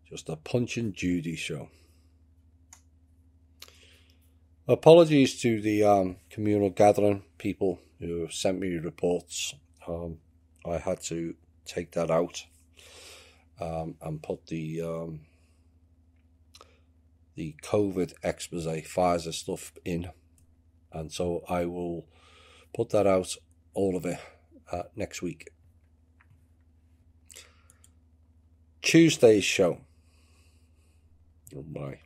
Just a Punch and Judy show. Apologies to the communal gathering people who sent me reports. I had to take that out and put the COVID expose Pfizer stuff in, and so I will put that out, all of it, next week. Tuesday's show, oh my,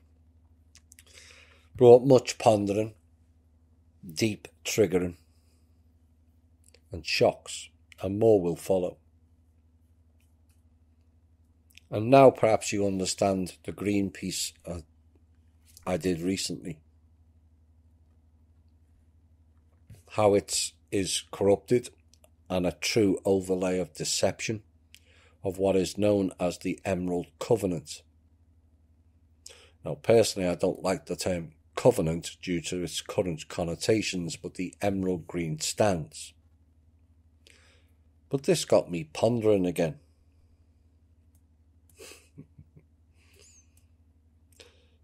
brought much pondering, deep triggering, and shocks, and more will follow. And now perhaps you understand the Greenpeace I did recently. How it is corrupted and a true overlay of deception of what is known as the Emerald Covenant. Now, personally, I don't like the term covenant due to its current connotations, but the emerald green stands. But this got me pondering again.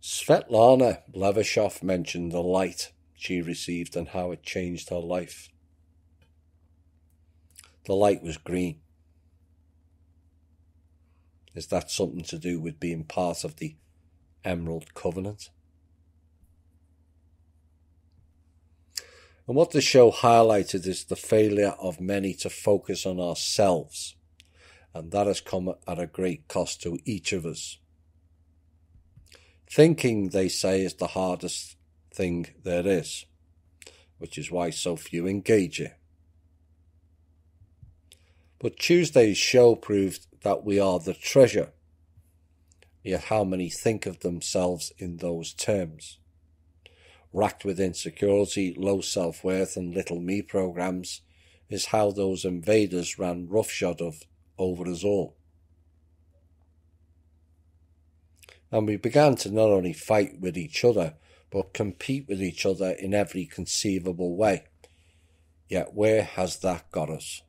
Svetlana Levashov mentioned the light she received and how it changed her life. The light was green. Is that something to do with being part of the Emerald Covenant? And what the show highlighted is the failure of many to focus on ourselves, and that has come at a great cost to each of us. Thinking, they say, is the hardest thing there is, which is why so few engage it. But Tuesday's show proved that we are the treasure, yet how many think of themselves in those terms? Racked with insecurity, low self-worth and little me programs is how those invaders ran roughshod over us all. And we began to not only fight with each other, but compete with each other in every conceivable way. Yet where has that got us?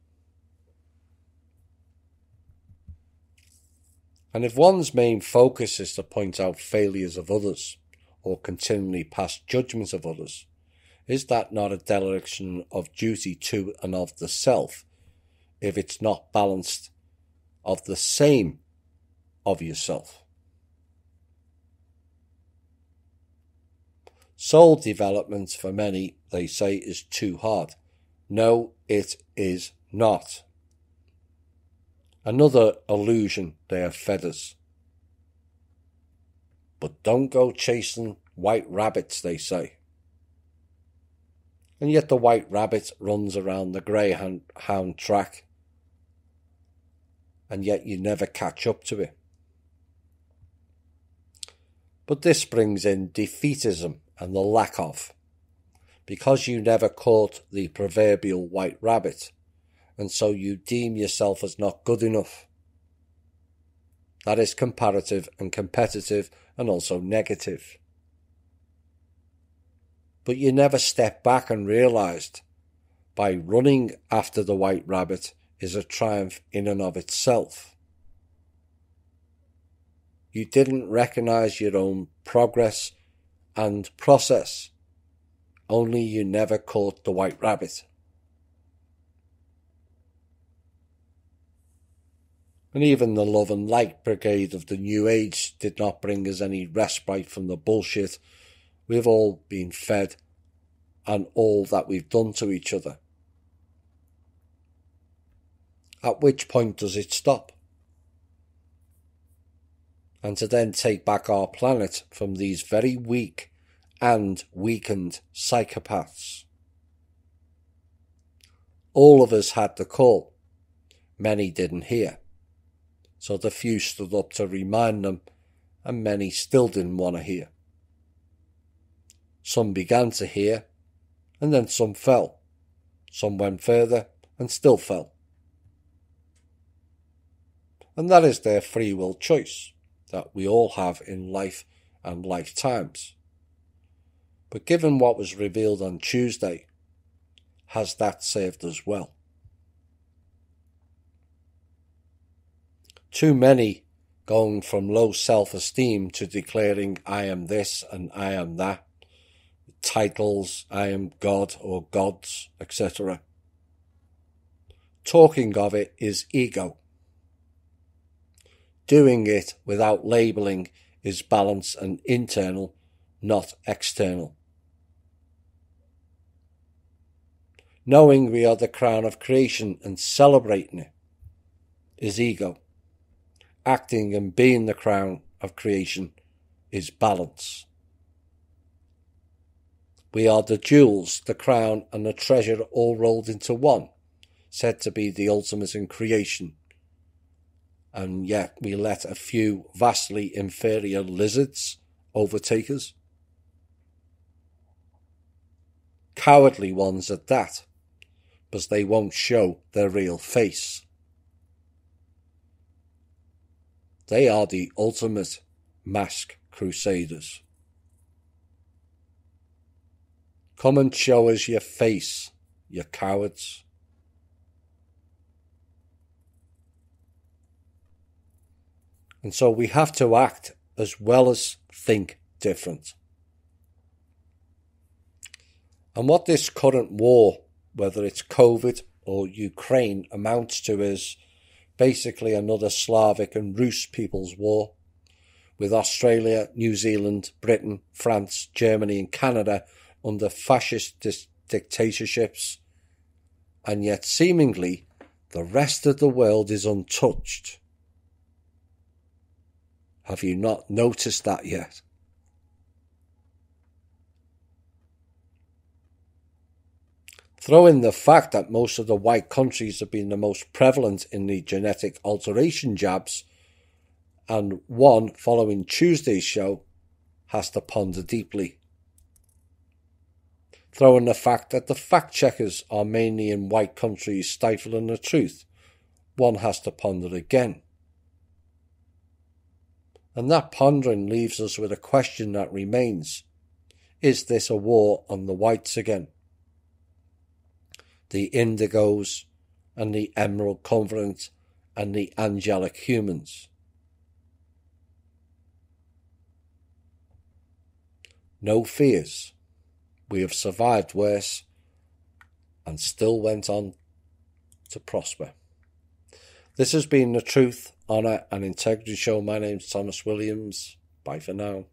And if one's main focus is to point out failures of others, or continually pass judgment of others, is that not a dereliction of duty to and of the self, if it's not balanced of the same of yourself? Soul development for many, they say, is too hard. No, it is not. Another illusion they have fed us. But don't go chasing white rabbits, they say. And yet the white rabbit runs around the greyhound track, and yet you never catch up to it. But this brings in defeatism and the lack of, because you never caught the proverbial white rabbit, and so you deem yourself as not good enough. That is comparative and competitive and also negative. But you never step back and realised by running after the white rabbit is a triumph in and of itself. You didn't recognise your own progress and process, only you never caught the white rabbit. And even the love and light brigade of the New Age did not bring us any respite from the bullshit we've all been fed and all that we've done to each other. At which point does it stop? And to then take back our planet from these very weak and weakened psychopaths. All of us had the call. Many didn't hear. So the few stood up to remind them, and many still didn't want to hear. Some began to hear, and then some fell. Some went further, and still fell. And that is their free will choice, that we all have in life and lifetimes. But given what was revealed on Tuesday, has that served us well? Too many going from low self-esteem to declaring I am this and I am that, titles, I am God or gods, etc. Talking of it is ego. Doing it without labelling is balance and internal, not external. Knowing we are the crown of creation and celebrating it is ego. Acting and being the crown of creation is balance. We are the jewels, the crown and the treasure all rolled into one, said to be the ultimate in creation. And yet we let a few vastly inferior lizards overtake us. Cowardly ones at that, because they won't show their real face. They are the ultimate mask crusaders. Come and show us your face, you cowards. And so we have to act as well as think different. And what this current war, whether it's COVID or Ukraine, amounts to is basically another Slavic and Rus people's war, with Australia, New Zealand, Britain, France, Germany and Canada under fascist dictatorships, and yet seemingly the rest of the world is untouched. Have you not noticed that yet? Throw in the fact that most of the white countries have been the most prevalent in the genetic alteration jabs, and one following Tuesday's show has to ponder deeply. Throw in the fact that the fact checkers are mainly in white countries stifling the truth, one has to ponder again. And that pondering leaves us with a question that remains. Is this a war on the whites again? The indigos and the Emerald Covenant and the angelic humans. No fears. We have survived worse and still went on to prosper. This has been the Truth, Honour and Integrity Show. My name's Thomas Williams. Bye for now.